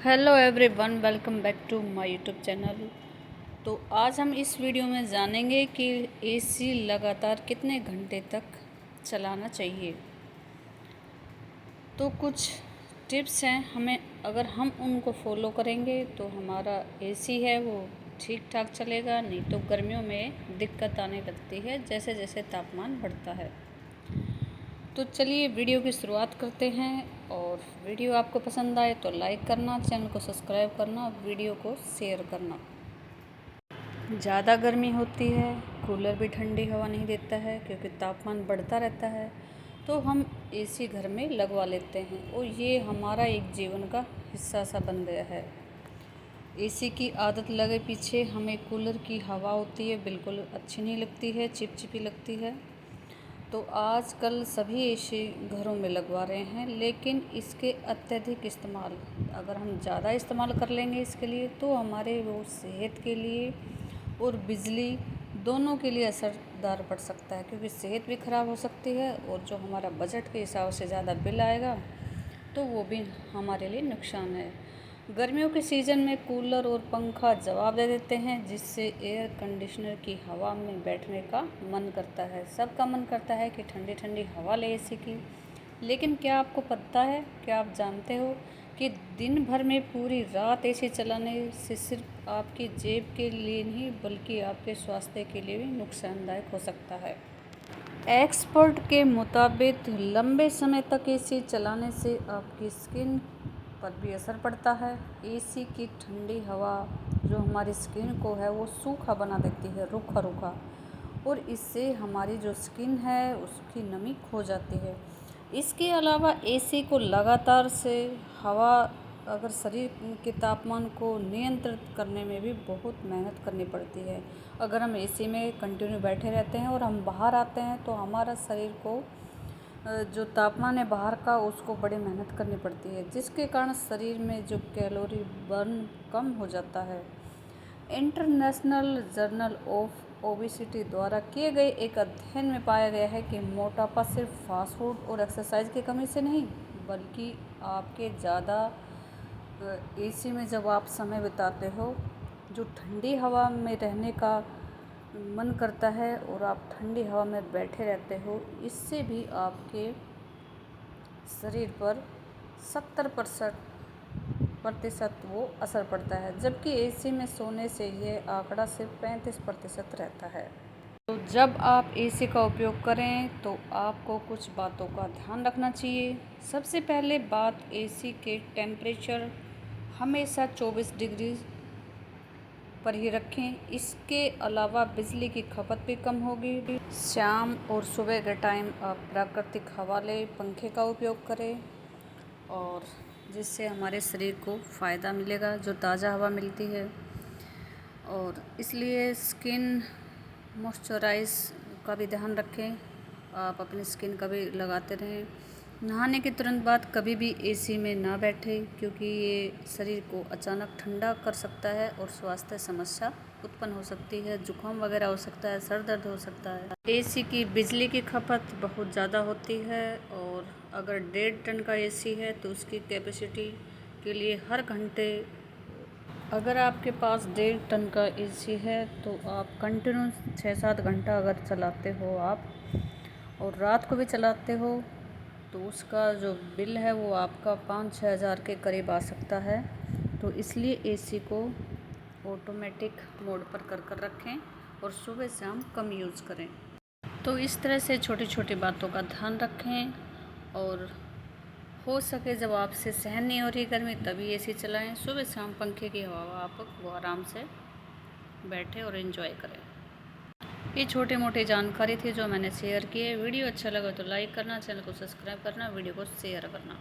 Hello everyone, welcome back to my YouTube channel. तो आज हम इस वीडियो में जानेंगे कि एसी लगातार कितने घंटे तक चलाना चाहिए। तो कुछ टिप्स हैं, हमें अगर हम उनको फॉलो करेंगे तो हमारा एसी है वो ठीक ठाक चलेगा, नहीं तो गर्मियों में दिक्कत आने लगती है जैसे जैसे तापमान बढ़ता है। तो चलिए वीडियो की शुरुआत करते हैं। और वीडियो आपको पसंद आए तो लाइक करना, चैनल को सब्सक्राइब करना, वीडियो को शेयर करना। ज़्यादा गर्मी होती है, कूलर भी ठंडी हवा नहीं देता है क्योंकि तापमान बढ़ता रहता है, तो हम एसी घर में लगवा लेते हैं और ये हमारा एक जीवन का हिस्सा सा बन गया है। एसी की आदत लगे पीछे हमें कूलर की हवा होती है बिल्कुल अच्छी नहीं लगती है, चिपचिपी लगती है। तो आजकल सभी एसी घरों में लगवा रहे हैं, लेकिन इसके अत्यधिक इस्तेमाल, अगर हम ज़्यादा इस्तेमाल कर लेंगे इसके लिए, तो हमारे वो सेहत के लिए और बिजली दोनों के लिए असरदार पड़ सकता है, क्योंकि सेहत भी ख़राब हो सकती है और जो हमारा बजट के हिसाब से ज़्यादा बिल आएगा तो वो भी हमारे लिए नुकसान है। गर्मियों के सीज़न में कूलर और पंखा जवाब दे देते हैं, जिससे एयर कंडीशनर की हवा में बैठने का मन करता है। सबका मन करता है कि ठंडी ठंडी हवा ले एसी की। लेकिन क्या आपको पता है, क्या आप जानते हो कि दिन भर में पूरी रात एसी चलाने से सिर्फ आपकी जेब के लिए नहीं बल्कि आपके स्वास्थ्य के लिए भी नुकसानदायक हो सकता है। एक्सपर्ट के मुताबिक लंबे समय तक एसी चलाने से आपकी स्किन पर भी असर पड़ता है। एसी की ठंडी हवा जो हमारी स्किन को है वो सूखा बना देती है, रूखा रूखा, और इससे हमारी जो स्किन है उसकी नमी खो जाती है। इसके अलावा एसी को लगातार से हवा अगर शरीर के तापमान को नियंत्रित करने में भी बहुत मेहनत करनी पड़ती है। अगर हम एसी में कंटिन्यू बैठे रहते हैं और हम बाहर आते हैं तो हमारा शरीर को जो तापमान है बाहर का उसको बड़ी मेहनत करनी पड़ती है, जिसके कारण शरीर में जो कैलोरी बर्न कम हो जाता है। इंटरनेशनल जर्नल ऑफ ओबेसिटी द्वारा किए गए एक अध्ययन में पाया गया है कि मोटापा सिर्फ फास्ट फूड और एक्सरसाइज की कमी से नहीं, बल्कि आपके ज़्यादा एसी में जब आप समय बिताते हो, जो ठंडी हवा में रहने का मन करता है और आप ठंडी हवा में बैठे रहते हो, इससे भी आपके शरीर पर 70% वो असर पड़ता है, जबकि एसी में सोने से यह आंकड़ा सिर्फ 35% रहता है। तो जब आप एसी का उपयोग करें तो आपको कुछ बातों का ध्यान रखना चाहिए। सबसे पहले बात, एसी के टेम्परेचर हमेशा 24 डिग्री पर ही रखें। इसके अलावा बिजली की खपत भी कम होगी। शाम और सुबह के टाइम आप प्राकृतिक हवा लें, पंखे का उपयोग करें, और जिससे हमारे शरीर को फ़ायदा मिलेगा, जो ताज़ा हवा मिलती है। और इसलिए स्किन मॉइस्चराइज का भी ध्यान रखें, आप अपनी स्किन का भी लगाते रहें। नहाने के तुरंत बाद कभी भी एसी में ना बैठें, क्योंकि ये शरीर को अचानक ठंडा कर सकता है और स्वास्थ्य समस्या उत्पन्न हो सकती है, जुकाम वगैरह हो सकता है, सर दर्द हो सकता है। एसी की बिजली की खपत बहुत ज़्यादा होती है, और अगर 1.5 टन का एसी है तो उसकी कैपेसिटी के लिए हर घंटे, अगर आपके पास 1.5 टन का एसी है तो आप कंटिन्यू 6-7 घंटा अगर चलाते हो आप, और रात को भी चलाते हो, तो उसका जो बिल है वो आपका 5-6 हज़ार के करीब आ सकता है। तो इसलिए एसी को ऑटोमेटिक मोड पर कर रखें और सुबह शाम कम यूज़ करें। तो इस तरह से छोटी छोटी बातों का ध्यान रखें, और हो सके जब आपसे सहन नहीं हो रही गर्मी तभी एसी चलाएं। सुबह शाम पंखे की हवा आप वो आराम से बैठे और एंजॉय करें। ये छोटी मोटी जानकारी थी जो मैंने शेयर की है। वीडियो अच्छा लगा तो लाइक करना, चैनल को सब्सक्राइब करना, वीडियो को शेयर करना।